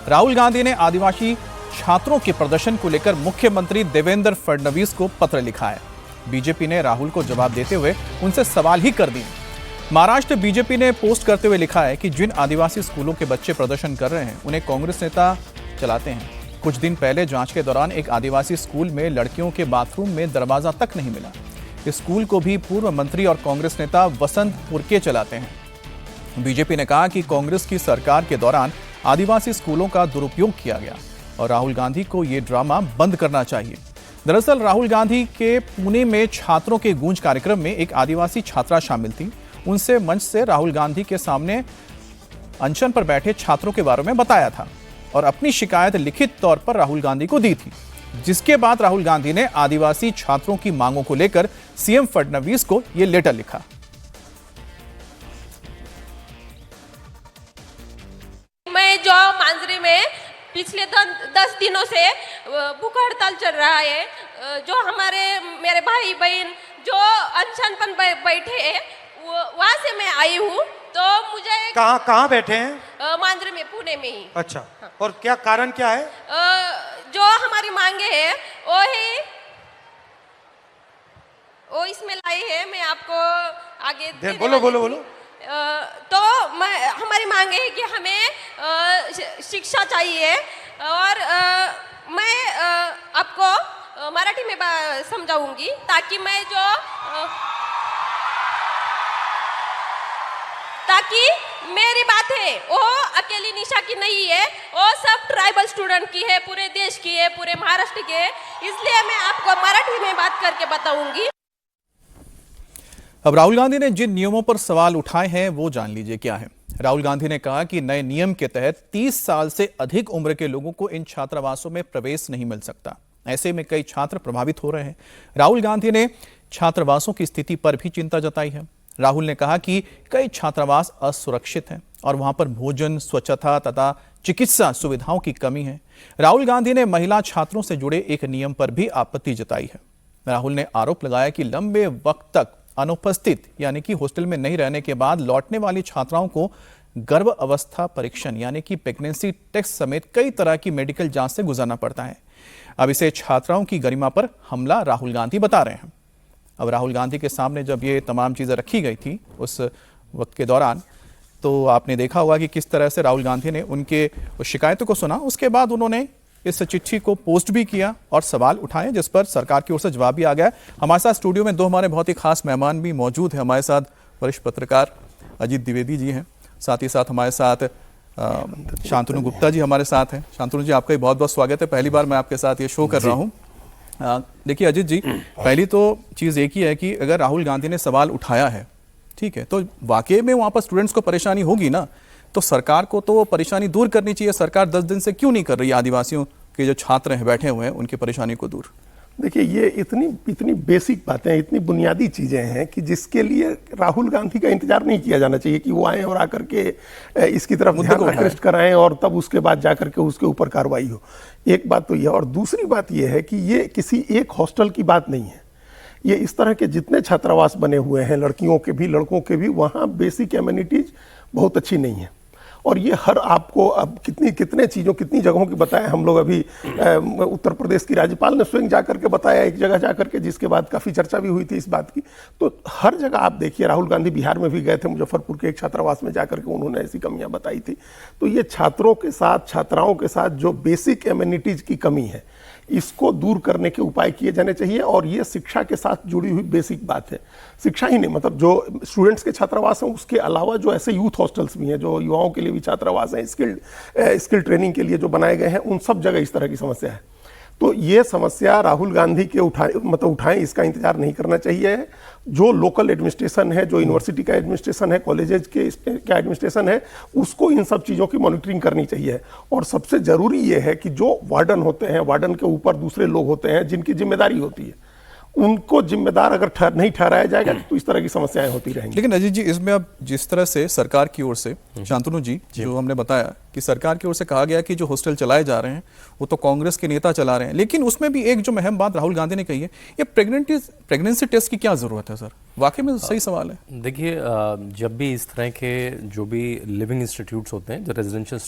राहुल गांधी ने आदिवासी छात्रों के प्रदर्शन को लेकर मुख्यमंत्री देवेंद्र फडणवीस को पत्र लिखा है। बीजेपी ने राहुल को जवाब देते हुए उनसे सवाल ही कर दिए। महाराष्ट्र बीजेपी ने पोस्ट करते हुए लिखा है कि जिन आदिवासी स्कूलों के बच्चे प्रदर्शन कर रहे हैं उन्हें कांग्रेस नेता चलाते हैं। कुछ दिन पहले जांच के दौरान एक आदिवासी स्कूल में लड़कियों के बाथरूम में दरवाजा तक नहीं मिला। इस स्कूल को भी पूर्व मंत्री और कांग्रेस नेता वसंत पुरके चलाते हैं। बीजेपी ने कहा कि कांग्रेस की सरकार के दौरान आदिवासी स्कूलों का दुरुपयोग किया गया और राहुल गांधी को ये ड्रामा बंद करना चाहिए। दरअसल राहुल गांधी के पुणे में छात्रों के गूंज कार्यक्रम में एक आदिवासी छात्रा शामिल थी। उनसे मंच से राहुल गांधी के सामने अनशन पर बैठे छात्रों के बारे में बताया था और अपनी शिकायत लिखित तौर पर राहुल गांधी को दी थी, जिसके बाद राहुल गांधी ने आदिवासी छात्रों की मांगों को लेकर सीएम फडणवीस को यह लेटर लिखा। मैं जो मांजरी में पिछले 10 दिनों से भूख हड़ताल चल रहा है, जो मेरे भाई बहन जो अनशन पर बैठे हैं, वहां से मैं आई हूँ। तो मुझे कहाँ बैठे हैं? मांजरी में, पुणे में ही। अच्छा, और क्या कारण क्या है? जो हमारी मांगे हैं वो इसमें लाई है। मैं आपको आगे बोलो। तो हमारी मांगे है कि हमें शिक्षा चाहिए और मैं आपको मराठी में समझाऊंगी ताकि ताकि मेरी बात है वो अकेली निशा की नहीं है, वो सब ट्राइबल स्टूडेंट की है, पूरे देश की है, पूरे महाराष्ट्र की है। इसलिए मैं आपको मराठी में बात करके बताऊंगी। अब राहुल गांधी ने जिन नियमों पर सवाल उठाए हैं वो जान लीजिए क्या है। राहुल गांधी ने कहा कि नए नियम के तहत 30 साल से अधिक उम्र के लोगों को इन छात्रावासों में प्रवेश नहीं मिल सकता। ऐसे में कई छात्र प्रभावित हो रहे हैं। राहुल गांधी ने छात्रावासों की स्थिति पर भी चिंता जताई है। राहुल ने कहा कि कई छात्रावास असुरक्षित हैं और वहां पर भोजन, स्वच्छता तथा चिकित्सा सुविधाओं की कमी है। राहुल गांधी ने महिला छात्रों से जुड़े एक नियम पर भी आपत्ति जताई है। राहुल ने आरोप लगाया कि लंबे वक्त तक अनुपस्थित यानी कि हॉस्टल में नहीं रहने के बाद लौटने वाली छात्राओं को गर्भ अवस्था परीक्षण यानी कि प्रेगनेंसी टेस्ट समेत कई तरह की मेडिकल जांच से गुजरना पड़ता है। अब इसे छात्राओं की गरिमा पर हमला राहुल गांधी बता रहे हैं। अब राहुल गांधी के सामने जब ये तमाम चीज़ें रखी गई थी उस वक्त के दौरान, तो आपने देखा होगा कि किस तरह से राहुल गांधी ने उनके शिकायतों को सुना। उसके बाद उन्होंने इस चिट्ठी को पोस्ट भी किया और सवाल उठाए, जिस पर सरकार की ओर से जवाब भी आ गया। हमारे साथ स्टूडियो में दो हमारे बहुत ही खास मेहमान भी मौजूद हैं। हमारे साथ वरिष्ठ पत्रकार अजीत द्विवेदी जी हैं, साथ ही साथ हमारे साथ शांतनु गुप्ता जी हमारे साथ हैं। शांतनु जी, आपका बहुत बहुत स्वागत है। पहली बार मैं आपके साथ ये शो कर रहा हूँ। देखिए अजीत जी, पहली तो चीज़ एक ही है कि अगर राहुल गांधी ने सवाल उठाया है, ठीक है, तो वाकई में वहाँ पर स्टूडेंट्स को परेशानी होगी ना, तो सरकार को तो वो परेशानी दूर करनी चाहिए। सरकार 10 दिन से क्यों नहीं कर रही है आदिवासियों के जो छात्र हैं बैठे हुए हैं उनकी परेशानी को दूर? देखिए, ये इतनी बेसिक बातें हैं, इतनी बुनियादी चीज़ें हैं कि जिसके लिए राहुल गांधी का इंतजार नहीं किया जाना चाहिए कि वो आए और आकर के इसकी तरफ ध्यान आकृष्ट कराएं और तब उसके बाद जाकर के उसके ऊपर कार्रवाई हो। एक बात तो यह, और दूसरी बात यह है कि ये किसी एक हॉस्टल की बात नहीं है। ये इस तरह के जितने छात्रावास बने हुए हैं, लड़कियों के भी लड़कों के भी, वहाँ बेसिक एमिनिटीज बहुत अच्छी नहीं है। और ये आपको अब कितनी जगहों की बताया। हम लोग अभी उत्तर प्रदेश की राज्यपाल ने स्वयं जाकर के बताया, एक जगह जाकर के, जिसके बाद काफ़ी चर्चा भी हुई थी इस बात की। तो हर जगह आप देखिए, राहुल गांधी बिहार में भी गए थे, मुजफ्फरपुर के एक छात्रावास में जाकर के उन्होंने ऐसी कमियां बताई थी। तो ये छात्रों के साथ, छात्राओं के साथ जो बेसिक एमिनिटीज की कमी है, इसको दूर करने के उपाय किए जाने चाहिए। और ये शिक्षा के साथ जुड़ी हुई बेसिक बात है। शिक्षा ही नहीं, मतलब जो स्टूडेंट्स के छात्रावास हैं उसके अलावा जो ऐसे यूथ हॉस्टल्स भी हैं, जो युवाओं के लिए भी छात्रावास हैं, स्किल ट्रेनिंग के लिए जो बनाए गए हैं, उन सब जगह इस तरह की समस्या है। तो ये समस्या राहुल गांधी के उठाएं, इसका इंतजार नहीं करना चाहिए। जो लोकल एडमिनिस्ट्रेशन है, जो यूनिवर्सिटी का एडमिनिस्ट्रेशन है, कॉलेजेस के एडमिनिस्ट्रेशन है, उसको इन सब चीज़ों की मॉनिटरिंग करनी चाहिए। और सबसे ज़रूरी ये है कि जो वार्डन होते हैं, वार्डन के ऊपर दूसरे लोग होते हैं जिनकी जिम्मेदारी होती है, उनको जिम्मेदार अगर नहीं ठहराया जाएगा तो इस तरह की समस्याएं होती रहेंगी। लेकिन अजीत जी, इसमें अब जिस तरह से सरकार की ओर से, शांतनु जी, जो हमने बताया कि सरकार की ओर से कहा गया कि जो हॉस्टल चलाए जा रहे हैं वो तो कांग्रेस के नेता चला रहे हैं, लेकिन उसमें भी एक जो अहम बात राहुल गांधी ने कही है, ये प्रेगनेंसी टेस्ट की क्या जरूरत है सर? वाकई में सही सवाल है। देखिए, जब भी इस तरह के जो भी लिविंग इंस्टीट्यूट्स होते हैं, जो रेजिडेंशियल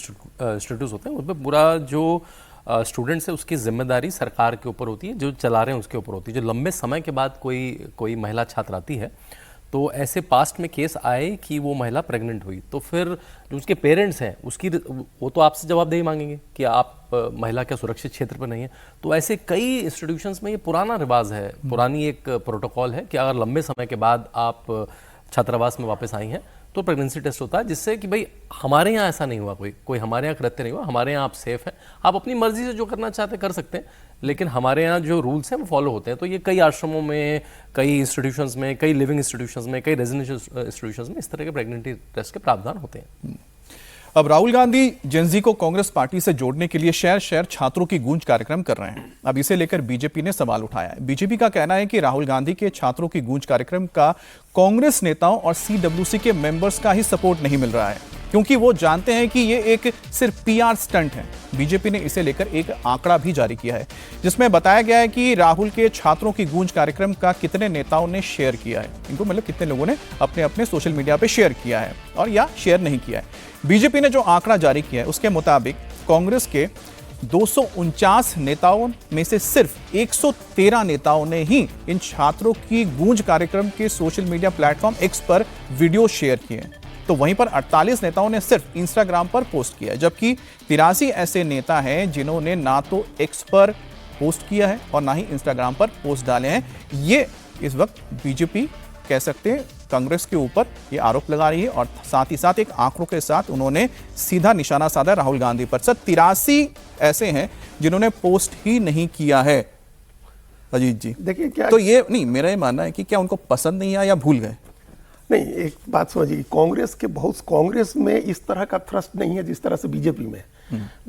इंस्टीट्यूट्स होते हैं, उस पर पूरा जो स्टूडेंट्स है उसकी जिम्मेदारी सरकार के ऊपर होती है, जो चला रहे हैं उसके ऊपर होती है। जो लंबे समय के बाद कोई महिला छात्र आती है, तो ऐसे पास्ट में केस आए कि वो महिला प्रेग्नेंट हुई, तो फिर जो उसके पेरेंट्स हैं वो तो आपसे जवाबदेही मांगेंगे कि आप महिला क्या सुरक्षित क्षेत्र पर नहीं है। तो ऐसे कई इंस्टीट्यूशंस में ये पुराना रिवाज है, पुरानी एक प्रोटोकॉल है कि अगर लंबे समय के बाद आप छात्रावास में वापस आई हैं तो प्रेगनेंसी टेस्ट होता है, जिससे कि भाई हमारे यहाँ ऐसा नहीं हुआ, कोई हमारे यहाँ कृत्य नहीं हुआ, हमारे यहाँ आप सेफ हैं, आप अपनी मर्जी से जो करना चाहते कर सकते हैं, लेकिन हमारे यहाँ जो रूल्स हैं वो फॉलो होते हैं। तो ये कई आश्रमों में, कई इंस्टीट्यूशंस में, कई लिविंग इंस्टीट्यूशंस में, कई रेजिडेंशियल इंस्टीट्यूशंस में इस तरह के प्रेगनेंसी टेस्ट के प्रावधान होते हैं। अब राहुल गांधी जेनजी को कांग्रेस पार्टी से जोड़ने के लिए शहर शहर छात्रों की गूंज कार्यक्रम कर रहे हैं। अब इसे लेकर बीजेपी ने सवाल उठाया है। बीजेपी का कहना है कि राहुल गांधी के छात्रों की गूंज कार्यक्रम का कांग्रेस नेताओं और सीडब्ल्यूसी के मेंबर्स का ही सपोर्ट नहीं मिल रहा है, क्योंकि वो जानते हैं कि ये एक सिर्फ पीआर स्टंट है। बीजेपी ने इसे लेकर एक आंकड़ा भी जारी किया है, जिसमें बताया गया है कि राहुल के छात्रों की गूंज कार्यक्रम का कितने नेताओं ने शेयर किया है, इनको मतलब कितने लोगों ने अपने अपने सोशल मीडिया पे शेयर किया है और या शेयर नहीं किया है। बीजेपी ने जो आंकड़ा जारी किया है उसके मुताबिक कांग्रेस के 249 नेताओं में से सिर्फ 113 नेताओं ने ही इन छात्रों की गूंज कार्यक्रम के सोशल मीडिया प्लेटफॉर्म एक्स पर वीडियो शेयर किए हैं। तो वहीं पर 48 नेताओं ने सिर्फ इंस्टाग्राम पर पोस्ट किया है, जबकि 83 ऐसे नेता हैं जिन्होंने ना तो एक्स पर पोस्ट किया है और ना ही इंस्टाग्राम पर पोस्ट डाले हैं। ये इस वक्त बीजेपी कह सकते हैं कांग्रेस के ऊपर ये आरोप लगा रही है और साथ ही साथ एक आंकड़ों के साथ उन्होंने सीधा निशाना साधा राहुल गांधी पर। सर, 83 ऐसे हैं जिन्होंने पोस्ट ही नहीं किया है। अजीत जी, देखिए क्या, तो ये नहीं, मेरा ये मानना है कि क्या उनको पसंद नहीं आया या भूल गए? नहीं, एक बात समझिए, कांग्रेस में इस तरह का थ्रस्ट नहीं है जिस तरह से बीजेपी में।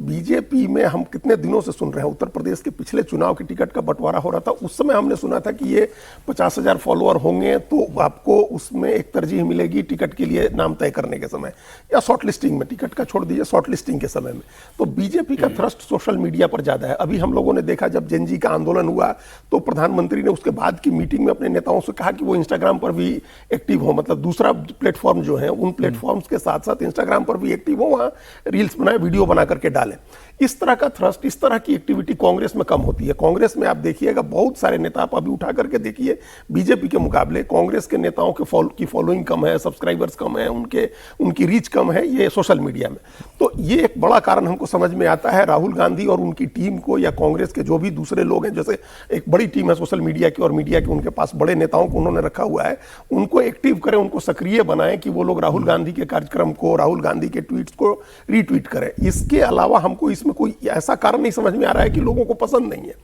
बीजेपी में हम कितने दिनों से सुन रहे हैं, उत्तर प्रदेश के पिछले चुनाव के टिकट का बंटवारा हो रहा था, उस समय हमने सुना था कि ये 50,000 फॉलोअर होंगे तो आपको उसमें एक तरजीह मिलेगी टिकट के लिए नाम तय करने के समय, या शॉर्ट लिस्टिंग में, टिकट का छोड़ दीजिए, शॉर्ट लिस्टिंग के समय में। तो बीजेपी का थ्रस्ट सोशल मीडिया पर ज्यादा है। अभी हम लोगों ने देखा जब जेनजी का आंदोलन हुआ तो प्रधानमंत्री ने उसके बाद की मीटिंग में अपने नेताओं से कहा कि वो इंस्टाग्राम पर भी एक्टिव हो, मतलब दूसरा प्लेटफॉर्म जो है उन प्लेटफॉर्म्स के साथ साथ इंस्टाग्राम पर भी एक्टिव हो, वहां रील्स बनाए, वीडियो बना करके डालें। इस तरह का थ्रस्ट, इस तरह की एक्टिविटी कांग्रेस में कम होती है। कांग्रेस में आप देखिएगा बहुत सारे नेता, आप अभी उठा करके देखिए, बीजेपी के मुकाबले कांग्रेस के नेताओं की फॉलोइंग कम है, सब्सक्राइबर्स कम है, उनकी रीच कम है ये सोशल मीडिया में। तो ये एक बड़ा कारण हमको समझ में आता है। राहुल गांधी और उनकी टीम को, या कांग्रेस के जो भी दूसरे लोग हैं, जैसे एक बड़ी टीम है सोशल मीडिया की और मीडिया के, उनके पास बड़े नेताओं को उन्होंने रखा हुआ है, उनको एक्टिव करें, उनको सक्रिय बनाएं कि वो लोग राहुल गांधी के कार्यक्रम को, राहुल गांधी के ट्वीट्स को रीट्वीट करें। इसके अलावा हमको इसमें कोई ऐसा कारण नहीं समझ में आ रहा है कि लोगों को पसंद नहीं है।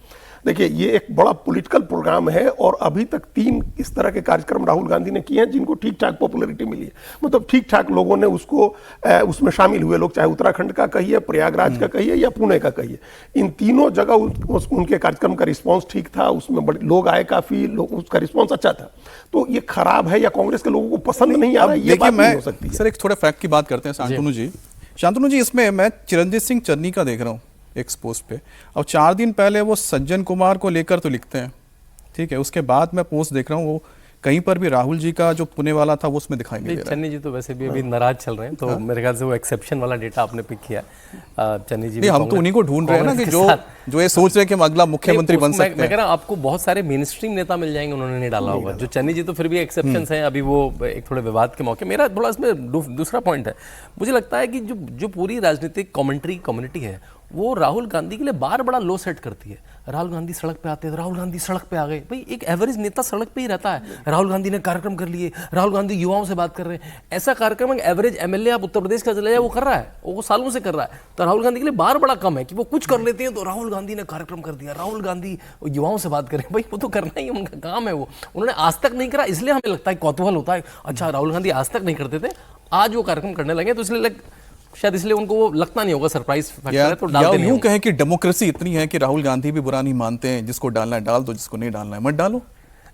देखिए, ये एक बड़ा पॉलिटिकल प्रोग्राम है और अभी तक 3 इस तरह के कार्यक्रम राहुल गांधी ने किए हैं जिनको ठीक ठाक पॉपुलैरिटी मिली है, मतलब ठीक ठाक लोगों ने उसमें शामिल हुए लोग, चाहे उत्तराखंड का कहिए, प्रयागराज का कहिए या पुणे का कहिए, इन तीनों जगह उनके कार्यक्रम का रिस्पॉन्स ठीक था, उसमें बड़े लोग आए, काफी लोग, उसका रिस्पॉन्स अच्छा था। तो ये खराब है या कांग्रेस के लोगों को पसंद नहीं आ रहा है, ये बात नहीं हो सकती। सर, एक थोड़ा फैक्ट की बात करते हैं शांतनु जी, इसमें मैं चिरंजीत सिंह चन्नी का देख रहा हूँ एक पोस्ट पे। अब 4 दिन पहले वो सज्जन कुमार को लेकर तो लिखते हैं, ठीक है, उसके बाद मैं पोस्ट देख रहा हूँ वो कहीं पर भी राहुल जी का जो पुणे वाला था वो उसमें दिखाई नहीं दे रहा। चन्नी जी तो वैसे भी अभी नाराज चल रहे हैं, तो मेरे ख्याल से वो एक्सेप्शन वाला डेटा आपने पिक किया। चन्नी जी, हम तो उन्हीं को ढूंढ रहे हैं ना कि जो ये सोच रहे हैं कि हम अगला मुख्यमंत्री बन सकते हैं। मैं कह रहा हूं आपको बहुत सारे मेन स्ट्रीम नेता मिल जाएंगे, उन्होंने नहीं डाला होगा। जो चन्नी जी तो फिर भी एक्सेप्शंस हैं, अभी वो एक थोड़े विवाद के मौके। मेरा थोड़ा इसमें दूसरा पॉइंट है, मुझे लगता है कि जो पूरी राजनीतिक कम्युनिटी है वो राहुल गांधी के लिए बार बड़ा लो सेट करती है। राहुल गांधी सड़क पे आते हैं, राहुल गांधी सड़क पे आ गए। भाई, एक एवरेज नेता सड़क पे ही रहता है। राहुल गांधी ने कार्यक्रम कर लिए, राहुल गांधी युवाओं से बात कर रहे हैं। ऐसा कार्यक्रम एक एवरेज एमएलए आप उत्तर प्रदेश का चले जाए वो कर रहा है, वो सालों से कर रहा है। तो राहुल गांधी के लिए बार बड़ा कम है कि वो कुछ कर लेते हैं तो राहुल गांधी ने कार्यक्रम कर दिया, राहुल गांधी युवाओं से बात करें। भाई, वो तो करना ही उनका काम है, वो उन्होंने आज तक नहीं करा, इसलिए हमें लगता है कौतूहल होता है, अच्छा राहुल गांधी आज तक नहीं करते थे, आज वो कार्यक्रम करने लगे, तो इसलिए शायद इसलिए उनको वो लगता नहीं होगा सरप्राइज फैक्टर है, तो डालते नहीं। यूं कहें कि डेमोक्रेसी इतनी है कि राहुल गांधी भी बुरा नहीं मानते हैं, जिसको डालना है डाल दो, जिसको नहीं डालना है मत डालो।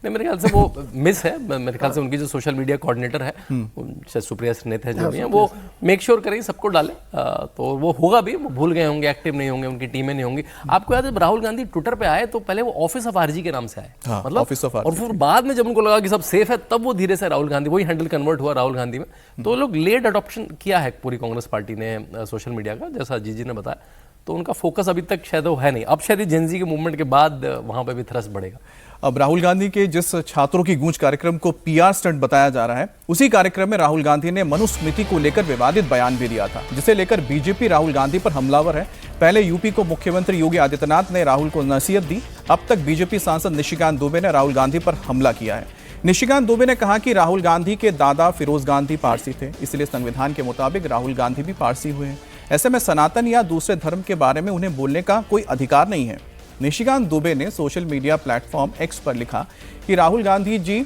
नहीं, मेरे ख्याल से वो मिस है। मेरे ख्याल से उनकी जो सोशल मीडिया कोऑर्डिनेटर है, शायद सुप्रिया श्रीनेत है जो भी है, वो मेक श्योर करें सबको डालें, तो वो होगा भी। वो भूल गए होंगे, एक्टिव नहीं होंगे, उनकी टीमें नहीं होंगी। आपको याद है राहुल गांधी ट्विटर पे आए तो पहले वो ऑफिस ऑफ आरजी के नाम से आए, मतलब ऑफिस ऑफ आरजी, और फिर बाद में जब उनको लगा कि सब सेफ है तब वो धीरे से राहुल गांधी, वही हैंडल कन्वर्ट हुआ राहुल गांधी में। तो लोग लेट अडॉप्शन किया है पूरी कांग्रेस पार्टी ने सोशल मीडिया का, जैसा जीजी ने बताया। तो उनका फोकस अभी तक शायद वो है नहीं। अब शायद जेनजी के मूवमेंट के बाद वहां पे भी थ्रस्ट बढ़ेगा। अब राहुल गांधी के जिस छात्रों की गूंज कार्यक्रम को पीआर स्टंट बताया जा रहा है, उसी कार्यक्रम में राहुल गांधी ने मनुस्मृति को लेकर विवादित बयान भी दिया था, जिसे लेकर बीजेपी राहुल गांधी पर हमलावर है। पहले यूपी को मुख्यमंत्री योगी आदित्यनाथ ने राहुल को नसीहत दी। अब तक बीजेपी सांसद निशिकांत दुबे ने राहुल गांधी पर हमला किया है। निशिकांत दुबे ने कहा कि राहुल गांधी के दादा फिरोज गांधी पारसी थे, इसलिए संविधान के मुताबिक राहुल गांधी भी पारसी हुए हैं। ऐसे में सनातन या दूसरे धर्म के बारे में उन्हें बोलने का कोई अधिकार नहीं है। निशिकांत दुबे ने सोशल मीडिया प्लेटफॉर्म एक्स पर लिखा कि राहुल गांधी जी,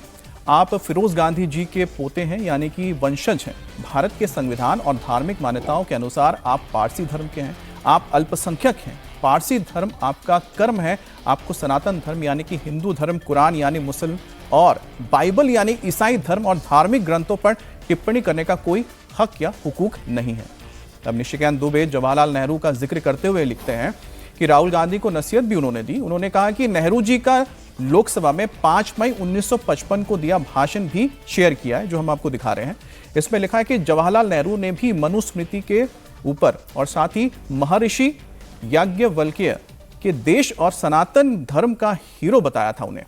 आप फिरोज गांधी जी के पोते हैं, यानी कि वंशज हैं। भारत के संविधान और धार्मिक मान्यताओं के अनुसार आप पारसी धर्म के हैं, आप अल्पसंख्यक हैं। पारसी धर्म आपका कर्म है। आपको सनातन धर्म यानी कि हिंदू धर्म, कुरान यानी मुस्लिम और बाइबल यानी ईसाई धर्म और धार्मिक ग्रंथों पर टिप्पणी करने का कोई हक या हुकूक नहीं है। तब निशिकांत दुबे जवाहरलाल नेहरू का जिक्र करते हुए लिखते हैं कि राहुल गांधी को नसीहत भी उन्होंने दी। उन्होंने कहा कि नेहरू जी का लोकसभा में 5 मई 1955 को दिया भाषण भी शेयर किया है, जो हम आपको दिखा रहे हैं। इसमें लिखा है कि जवाहरलाल नेहरू ने भी मनुस्मृति के ऊपर और साथ ही महर्षि याज्ञवल्क्य के देश और सनातन धर्म का हीरो बताया था उन्हें।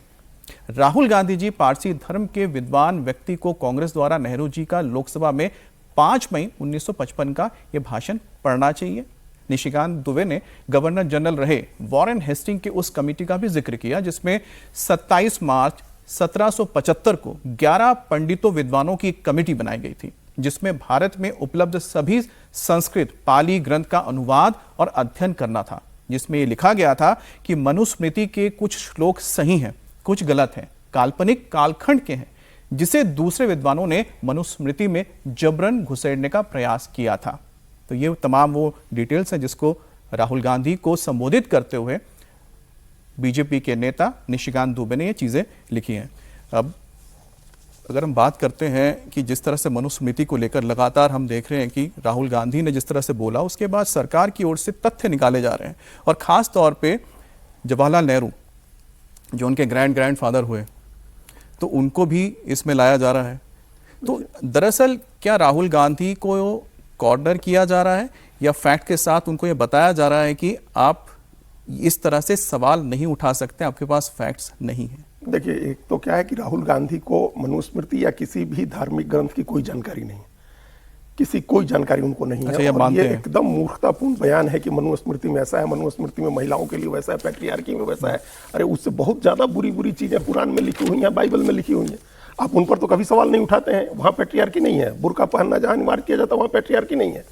राहुल गांधी जी पारसी धर्म के विद्वान व्यक्ति को कांग्रेस द्वारा नेहरू जी का लोकसभा में 5 मई 1955 का यह भाषण पढ़ना चाहिए। निशिकांत दुबे ने गवर्नर जनरल रहे वॉरेन हेस्टिंग के उस कमेटी का भी जिक्र किया, जिसमें 27 मार्च 1775 को 11 पंडितों विद्वानों की कमेटी बनाई गई थी, जिसमें भारत में उपलब्ध सभी संस्कृत पाली ग्रंथ का अनुवाद और अध्ययन करना था। जिसमें यह लिखा गया था कि मनुस्मृति के कुछ श्लोक सही हैं, कुछ गलत हैं, काल्पनिक कालखंड के हैं, जिसे दूसरे विद्वानों ने मनुस्मृति में जबरन घुसेड़ने का प्रयास किया था। तो ये तमाम वो डिटेल्स हैं जिसको राहुल गांधी को संबोधित करते हुए बीजेपी के नेता निशिकांत दुबे ने ये चीज़ें लिखी हैं। अब अगर हम बात करते हैं कि जिस तरह से मनुस्मृति को लेकर लगातार हम देख रहे हैं कि राहुल गांधी ने जिस तरह से बोला, उसके बाद सरकार की ओर से तथ्य निकाले जा रहे हैं, और ख़ास तौर पे जवाहरलाल नेहरू जो उनके ग्रैंडफादर हुए, तो उनको भी इसमें लाया जा रहा है। तो दरअसल क्या राहुल गांधी को कॉर्नर किया जा रहा है, या फैक्ट के साथ उनको ये बताया जा रहा है कि आप इस तरह से सवाल नहीं उठा सकते, आपके पास फैक्ट्स नहीं है? देखिए, एक तो क्या है कि राहुल गांधी को मनुस्मृति या किसी भी धार्मिक ग्रंथ की कोई जानकारी नहीं, कोई जानकारी उनको नहीं है। और ये एकदम मूर्खतापूर्ण बयान है कि मनुस्मृति में ऐसा है, मनुस्मृति में महिलाओं के लिए वैसा है, पैट्रियार्की में वैसा है। अरे उससे बहुत ज्यादा बुरी बुरी चीजें कुरान में लिखी हुई हैं, बाइबल में लिखी हुई हैं। आप उन पर तो कभी सवाल नहीं उठाते हैं। वहाँ पैट्रियार्की नहीं है, बुर्का पहनना जहाँ अनिवार्य किया जाता है वहाँ पैट्रियार्की नहीं है,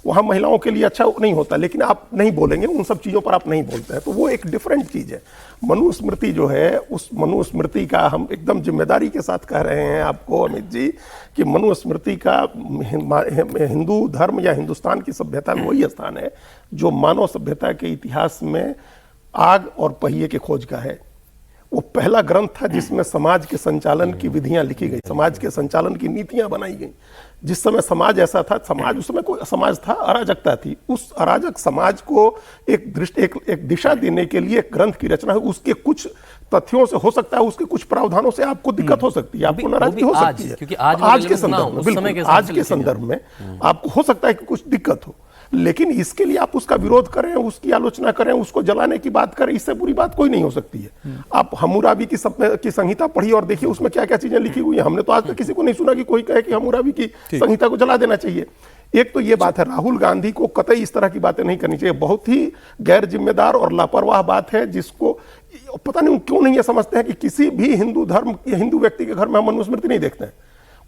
वहाँ महिलाओं के लिए अच्छा नहीं होता, लेकिन आप नहीं बोलेंगे, उन सब चीज़ों पर आप नहीं बोलते हैं, तो वो एक डिफरेंट चीज़ है। मनुस्मृति जो है, उस मनुस्मृति का हम एकदम जिम्मेदारी के साथ कह रहे हैं आपको अमित जी कि मनुस्मृति का हिंदू धर्म या हिंदुस्तान की सभ्यता में वही स्थान है जो मानव सभ्यता के इतिहास में आग और पहिए के खोज का है। वो पहला ग्रंथ था जिसमें समाज के संचालन की विधियां लिखी गई, समाज के संचालन की नीतियां बनाई गई। जिस समय समाज ऐसा था, समाज उस समय कोई समाज था, अराजकता थी। उस अराजक समाज को एक दिशा देने के लिए एक ग्रंथ की रचना है। उसके कुछ तथ्यों से हो सकता है, उसके कुछ प्रावधानों से आपको दिक्कत हो सकती है, आपको नाराजगी हो सकती है, क्योंकि आज के संदर्भ में, बिल्कुल आज के संदर्भ में आपको हो सकता है कि कुछ दिक्कत हो, लेकिन इसके लिए आप उसका विरोध करें, उसकी आलोचना करें, उसको जलाने की बात करें, इससे बुरी बात कोई नहीं हो सकती है। आप हम्मुराबी की संहिता पढ़िए और देखिए उसमें क्या क्या चीजें लिखी हुई हैं। हमने तो आज तक किसी को नहीं सुना कि कोई कहे कि हम्मुराबी की संहिता को जला देना चाहिए। एक तो ये बात है, राहुल गांधी को कतई इस तरह की बातें नहीं करनी चाहिए। बहुत ही गैर जिम्मेदार और लापरवाह बात है, जिसको पता नहीं क्यों नहीं ये समझते हैं कि किसी भी हिंदू धर्म या हिंदू व्यक्ति के घर में हम मनुस्मृति नहीं देखते हैं।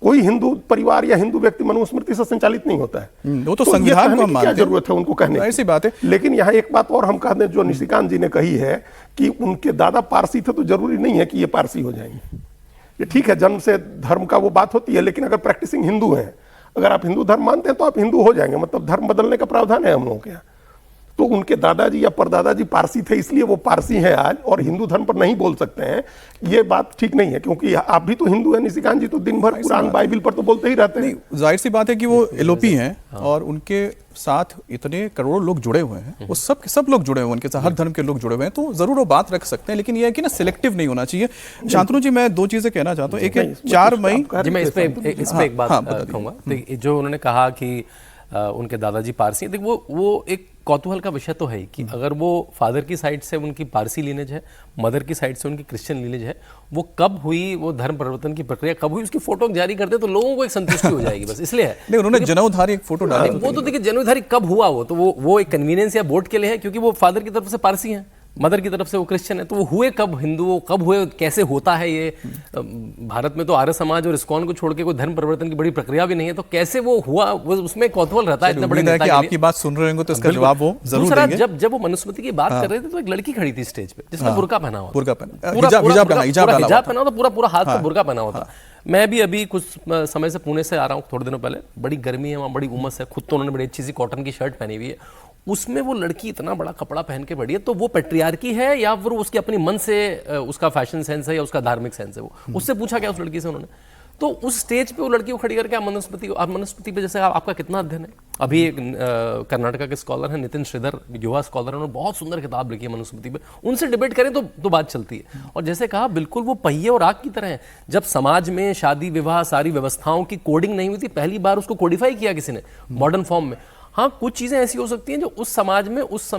कोई हिंदू परिवार या हिंदू व्यक्ति मनुस्मृति से संचालित नहीं होता है। वो तो संविधान को क्या जरूरत है उनको कहने की? ऐसी बात है। लेकिन यहाँ एक बात और हम कह दें, जो निशिकांत जी ने कही है कि उनके दादा पारसी थे, तो जरूरी नहीं है कि ये पारसी हो जाएंगे। ये ठीक है, जन्म से धर्म का वो बात होती है, लेकिन अगर प्रैक्टिसिंग हिंदू हैं, अगर आप हिंदू धर्म मानते हैं तो आप हिंदू हो जाएंगे, मतलब धर्म बदलने का प्रावधान है हम लोगों के यहाँ। तो उनके दादाजी या परदादाजी पारसी थे इसलिए वो पारसी हैं आज और हिंदू धर्म पर नहीं बोल सकते हैं, ये बात ठीक नहीं है। क्योंकि आप भी तो हिंदू हैं निशिकांत जी, तो दिन भर कुरान बाइबिल पर तो बोलते ही रहते हैं। जाहिर सी बात है कि वो एलओपी हैं और उनके साथ इतने करोड़ों लोग जुड़े हुए हैं, वो सब लोग जुड़े हुए हैं, उनके साथ हर धर्म के लोग जुड़े हुए हैं, तो जरूर वो बात रख सकते हैं। लेकिन ये है कि ना सिलेक्टिव नहीं होना चाहिए। शांतनु जी, मैं दो चीजें कहना चाहता हूँ। एक है 4 मई जी, मैं इस पे एक बात कहूँगा। देखिए, जो उन्होंने कहा कि उनके दादाजी पारसी हैं, देखो वो एक कौतूहल का विषय तो है कि अगर वो फादर की साइड से उनकी पारसी लीनेज है, मदर की साइड से उनकी क्रिश्चियन लीनेज है, वो कब हुई, वो धर्म परिवर्तन की प्रक्रिया कब हुई, उसकी फोटो जारी करते तो लोगों को एक संतुष्टि हो जाएगी, बस इसलिए है। नहीं, उन्होंने जनेऊधारी एक फोटो डाली, वो तो देखिए जनेऊधारी कब हुआ, वो तो वो एक कन्वीनियंस या वोट के लिए है, क्योंकि वो फादर की तरफ से पारसी हैं, मदर की तरफ से वो क्रिश्चियन है, तो वो हुए कब हिंदू, वो कब हुए, कैसे होता है ये। भारत में तो आर्य समाज और इस्कॉन को छोड़ के कोई धर्म परिवर्तन की बड़ी प्रक्रिया भी नहीं है, तो कैसे वो हुआ, वो उसमें कौतूहल रहता है। इतने बड़े नेता के लिए आपकी बात सुन रहे होंगे तो इसका जवाब वो जरूर देंगे। जब वो मनुस्मृति की बात कर रहे थे तो एक लड़की खड़ी थी स्टेज पे जिसने बुर्का पहना हुआ, हिजाब पहना होता, पूरा हाथ पर बुर्का पहना होता। मैं भी अभी कुछ समय से पुणे से आ रहा हूँ, थोड़े दिनों पहले, बड़ी गर्मी है वहाँ, बड़ी उमस है, खुद तो उन्होंने बड़ी अच्छी सी कॉटन की शर्ट पहनी हुई है, उसमें वो लड़की इतना बड़ा कपड़ा पहन के बढ़ी है, तो वो पेट्रियार्की है या फिर उसकी अपनी मन से उसका फैशन सेंस है या उसका धार्मिक सेंस है। वो उससे पूछा क्या उस लड़की से उन्होंने, तो उस स्टेज पे वो लड़की को खड़ी करके आप मनुस्मृति पे जैसे आपका कितना अध्ययन है। अभी एक कर्नाटका के स्कॉलर हैं नितिन श्रीधर, युवा स्कॉलर हैं, उन्होंने बहुत सुंदर किताब लिखी है मनुस्मृति पे, उनसे डिबेट करें तो बात चलती है। और जैसे कहा, बिल्कुल वो पहिए और आग की तरह है। जब समाज में शादी विवाह सारी व्यवस्थाओं की कोडिंग नहीं हुई थी, पहली बार उसको कोडिफाई किया किसी ने मॉडर्न फॉर्म में। हाँ, कुछ चीजें ऐसी हो सकती हैं जो उस समाज में उस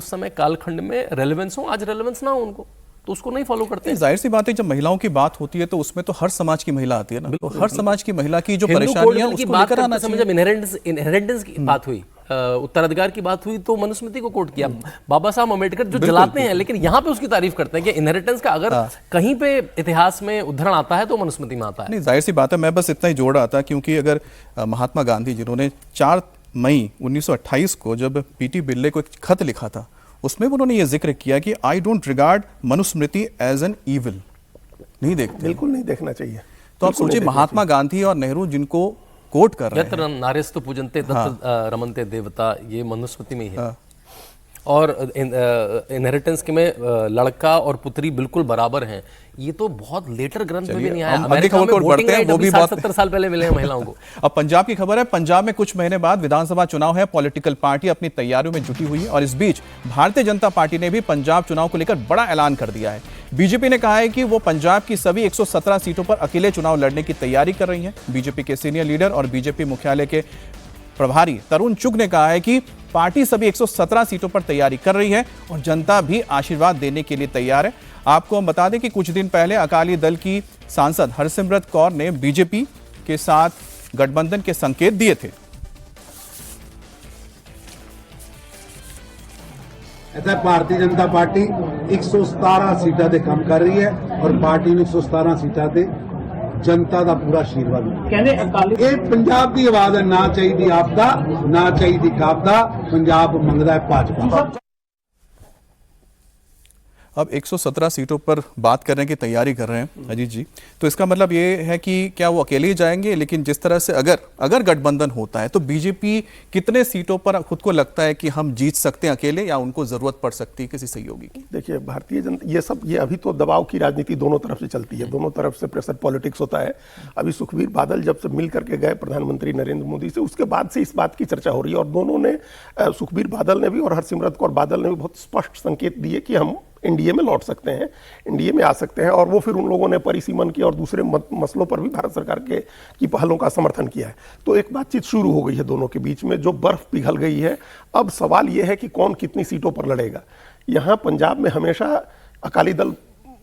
समय कालखंड में रेलेवेंस हो, आज रेलेवेंस ना हो उनको, तो उसको नहीं फॉलो करते हैं। जाहिर सी बात है, जब महिलाओं की बात होती है तो उसमें तो हर समाज की महिला आती है ना, तो हर समाज की महिला की जो परेशानियां उसको लेकर आना चाहिए। जब इनहेरिटेंस की बात हुई, उत्तराधिकार की बात हुई, तो मनुस्मृति को कोट किया। बाबा साहब अम्बेडकर जो जलाते हैं, लेकिन यहाँ पे उसकी तारीफ करते हैं कि इनहेरिटेंस का अगर कहीं पे इतिहास में उद्धरण आता है तो मनुस्मृति में आता है। नहीं, जाहिर सी बात है, मैं बस इतना ही जोड़ रहा था, क्योंकि अगर महात्मा गांधी जिन्होंने 4 मई 1928 को जब पीटी बिरले को एक खत लिखा था, उसमें उन्होंने ये जिक्र किया कि I don't regard Manusmriti as an evil, नहीं देखते, बिल्कुल नहीं देखना चाहिए। तो आप सोचिए, महात्मा गांधी और नेहरू जिनको कोट कर रहे हैं, नारेस्तु पूजन्ते तत्र रमन्ते देवता, ये मनुस्मृति में है। और इनहेरिटेंस के में लड़का और पुत्री बिल्कुल बराबर हैं, ये तो बहुत लेटर ग्रंथ में भी नहीं आया। अमेरिका में वोटिंग राइट वो भी 70 साल पहले मिले हैं महिलाओं को। अब पंजाब की खबर है, पंजाब में कुछ महीने बाद विधानसभा चुनाव है, पॉलिटिकल पार्टी अपनी तैयारियों में जुटी हुई है, और इस बीच भारतीय जनता पार्टी ने भी पंजाब चुनाव को लेकर बड़ा ऐलान कर दिया है। बीजेपी ने कहा है कि वो पंजाब की सभी 117 सीटों पर अकेले चुनाव लड़ने की तैयारी कर रही है। बीजेपी के सीनियर लीडर और बीजेपी मुख्यालय के प्रभारी तरुण चुग ने कहा है कि पार्टी सभी 117 सीटों पर तैयारी कर रही है और जनता भी आशीर्वाद देने के लिए तैयार है। आपको हम बता दें कि कुछ दिन पहले अकाली दल की सांसद हरसिमरत कौर ने बीजेपी के साथ गठबंधन के संकेत दिए थे। ऐसा भारतीय जनता पार्टी 117 सीटा ते काम कर रही है और पार्टी ने 117 सीटा ते जनता का पूरा आशीर्वाद ये पंजाब की आवाज है, ना चाहिए आपदा ना चाहिए काबदा, पंजाब मंगदा है भाजपा। अब 117 सीटों पर बात करने की तैयारी कर रहे हैं अजीत जी, तो इसका मतलब ये है कि क्या वो अकेले ही जाएंगे? लेकिन जिस तरह से अगर गठबंधन होता है तो बीजेपी कितने सीटों पर खुद को लगता है कि हम जीत सकते हैं अकेले, या उनको जरूरत पड़ सकती है किसी सहयोगी की? देखिए, भारतीय जनता ये अभी तो दबाव की राजनीति दोनों तरफ से चलती है, दोनों तरफ से प्रेशर पॉलिटिक्स होता है। अभी सुखबीर बादल जब से मिल करके गए प्रधानमंत्री नरेंद्र मोदी से, उसके बाद से इस बात की चर्चा हो रही है, और दोनों ने, सुखबीर बादल ने भी और हरसिमरत कौर बादल ने भी बहुत स्पष्ट संकेत दिए कि हम एनडीए में लौट सकते हैं, एनडीए में आ सकते हैं। और वो फिर उन लोगों ने परिसीमन की और दूसरे मसलों पर भी भारत सरकार की पहलों का समर्थन किया है। तो एक बातचीत शुरू हो गई है दोनों के बीच में, जो बर्फ पिघल गई है। अब सवाल यह है कि कौन कितनी सीटों पर लड़ेगा। यहाँ पंजाब में हमेशा अकाली दल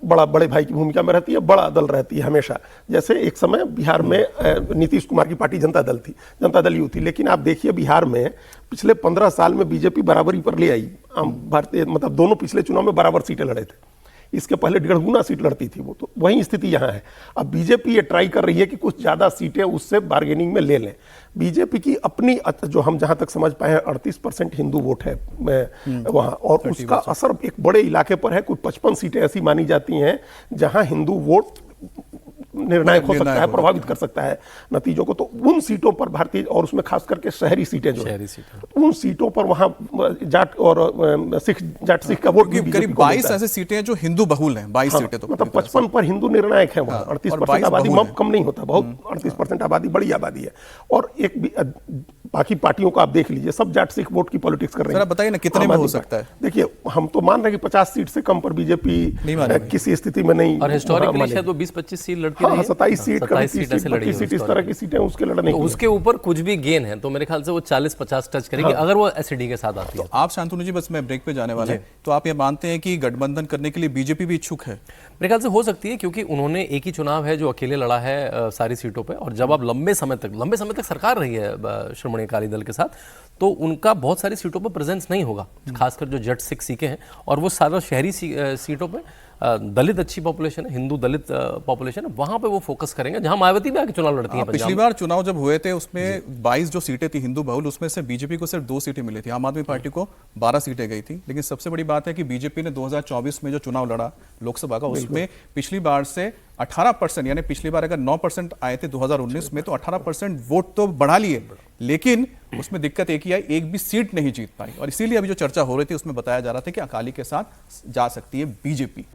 बड़े भाई की भूमिका में रहती है, बड़ा दल रहती है हमेशा। जैसे एक समय बिहार में नीतीश कुमार की पार्टी जनता दल यू थी, लेकिन आप देखिए बिहार में पिछले 15 साल में बीजेपी बराबरी पर ले आई। भारतीय मतलब दोनों पिछले चुनाव में बराबर सीटें लड़े थे, इसके पहले 1.5 गुना सीट लड़ती थी वो, तो वही स्थिति यहाँ है। अब बीजेपी ये ट्राई कर रही है कि कुछ ज़्यादा सीटें उससे बार्गेनिंग में ले लें। बीजेपी की अपनी, जो हम जहाँ तक समझ पाए हैं, 38% हिंदू वोट है वहाँ, और उसका असर एक बड़े इलाके पर है। कुछ 55 सीटें ऐसी मानी जाती हैं जहाँ हिंदू वोट निर्णायक हो सकता है, प्रभावित कर सकता है नतीजों को। तो उन सीटों पर भारतीय, और उसमें खास करके शहरी सीटें जो शहरी हैं, सीटें, उन सीटों पर वहां जाट और जाट सिख का वोट भी करीब बीजेपी को 22 मिलता है। ऐसी सीटें हैं जो हिंदू बहुल हैं, 22 सीटें तो मतलब 55 पर हिंदू निर्णायक है वहाँ, 38% आबादी बहुल है। कम नहीं होता, बहुत 38% आबादी बड़ी आबादी है। और एक भी बाकी पार्टियों को आप देख लीजिए, सब जाट सिख वोट की पॉलिटिक्स कर रही है। जरा बताइए ना कितने में हो सकता है? देखिए, हम तो मान रहे हैं कि 50 सीट से कम पर बीजेपी किसी स्थिति में नहीं, और हिस्टोरिकली शायद वो 20-25 सीट लड़ती रही है। 27 सीट, 27 सीट ऐसे लड़ी 25 सीट इस तरह की सीटें उसके लड़ने तो की। उसके ऊपर कुछ भी गेन है तो मेरे ख्याल से वो 40-50 टच करेगी अगर वो एसडी के साथ आती है। आप शांतनु जी, बस मैं ब्रेक पे जाने वाला है, तो आप ये मानते हैं कि गठबंधन करने के लिए बीजेपी भी इच्छुक है? मेरे ख्याल से हो सकती है, क्योंकि उन्होंने एक ही चुनाव है जो अकेले लड़ा है सारी सीटों पे, और जब आप लंबे समय तक सरकार रही है श्रोमणी अकाली दल के साथ, तो उनका बहुत सारी सीटों पर प्रेजेंस नहीं होगा, खासकर जो जट सिख सीटें हैं, और वो सारा शहरी सीटों पे दलित अच्छी पॉपुलेशन है, हिंदू दलित पॉपुलेशन है, वहां पे वो फोकस करेंगे, जहां मायावती भी आके चुनाव लड़ती है। पिछली बार चुनाव जब हुए थे उसमें 22 जो सीटें थी हिंदू बहुल, उसमें से बीजेपी को सिर्फ 2 सीटें मिली थी, आम आदमी पार्टी को 12 सीटें गई थी। लेकिन सबसे बड़ी बात है कि बीजेपी ने 2024 में जो चुनाव लड़ा लोकसभा का, उसमें पिछली बार से 18%, यानी पिछली बार अगर 9% आए थे 2019 में, तो 18% वोट तो बढ़ा लिए, लेकिन उसमें दिक्कत एक ही आई, एक भी सीट नहीं जीत पाई। और इसीलिए अभी जो चर्चा हो रही थी उसमें बताया जा रहा था कि अकाली के साथ जा सकती है बीजेपी।